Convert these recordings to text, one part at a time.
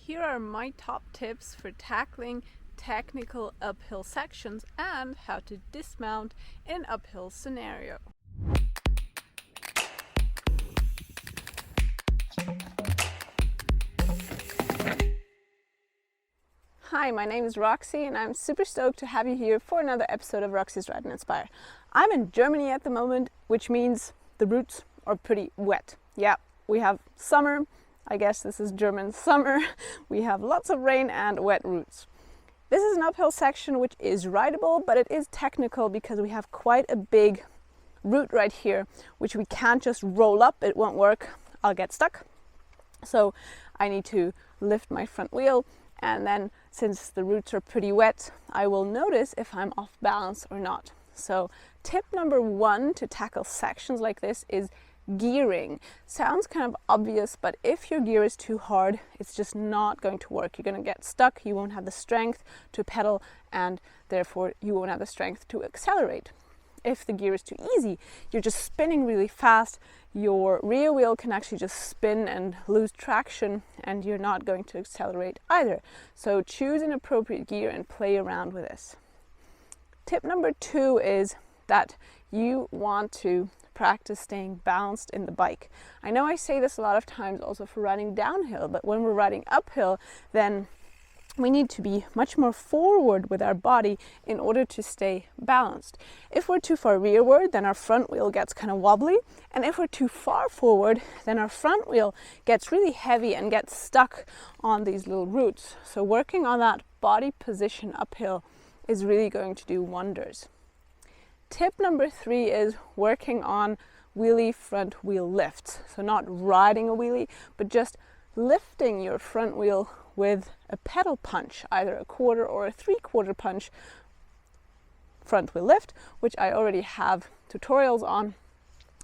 Here are my top tips for tackling technical uphill sections and how to dismount in uphill scenario. Hi, my name is Roxy and I'm super stoked to have you here for another episode of Roxy's Ride and Inspire. I'm in Germany at the moment, which means the routes are pretty wet. Yeah, we have summer. I guess this is German summer. We have lots of rain and wet routes. This is an uphill section which is rideable, but it is technical because we have quite a big route right here, which we can't just roll up. It won't work. I'll get stuck. So I need to lift my front wheel, and then since the routes are pretty wet, I will notice if I'm off balance or not. So tip number one to tackle sections like this is gearing. Sounds kind of obvious, but if your gear is too hard, it's just not going to work. You're going to get stuck, you won't have the strength to pedal, and therefore you won't have the strength to accelerate. If the gear is too easy, you're just spinning really fast, your rear wheel can actually just spin and lose traction, and you're not going to accelerate either. So choose an appropriate gear and play around with this. Tip number two is that you want to practice staying balanced in the bike. I know I say this a lot of times also for riding downhill, but when we're riding uphill, then we need to be much more forward with our body in order to stay balanced. If we're too far rearward, then our front wheel gets kind of wobbly, and if we're too far forward, then our front wheel gets really heavy and gets stuck on these little roots. So working on that body position uphill is really going to do wonders. Tip number three is working on wheelie front wheel lifts. So not riding a wheelie, but just lifting your front wheel with a pedal punch, either a quarter or a 3/4 punch front wheel lift, which I already have tutorials on.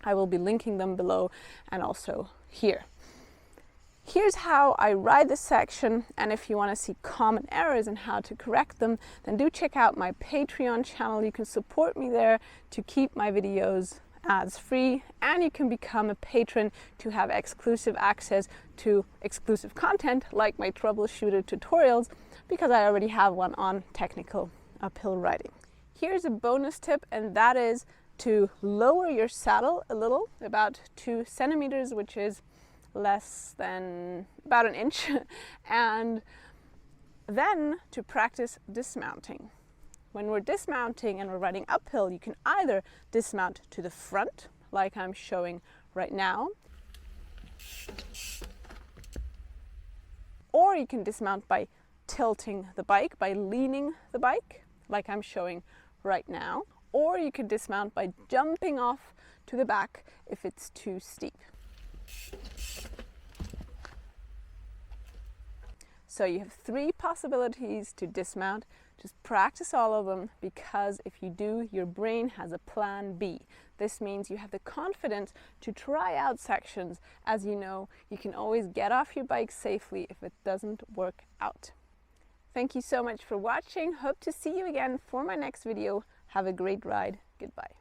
I will be linking them below and also here. Here's how I ride this section, and if you want to see common errors and how to correct them, then do check out my Patreon channel. You can support me there to keep my videos ads free, and you can become a patron to have exclusive access to exclusive content like my troubleshooter tutorials, because I already have one on technical uphill riding. Here's a bonus tip, and that is to lower your saddle a little, about 2 centimeters, which is less than about 1 inch, and then to practice dismounting. When we're dismounting and we're riding uphill, you can either dismount to the front, like I'm showing right now, or you can dismount by tilting the bike, by leaning the bike, like I'm showing right now, or you can dismount by jumping off to the back if it's too steep. So you have 3 possibilities to dismount. Just practice all of them, because if you do, your brain has a plan B. This means you have the confidence to try out sections, as you know you can always get off your bike safely if it doesn't work out. Thank you so much for watching. Hope to see you again for my next video. Have a great ride. Goodbye.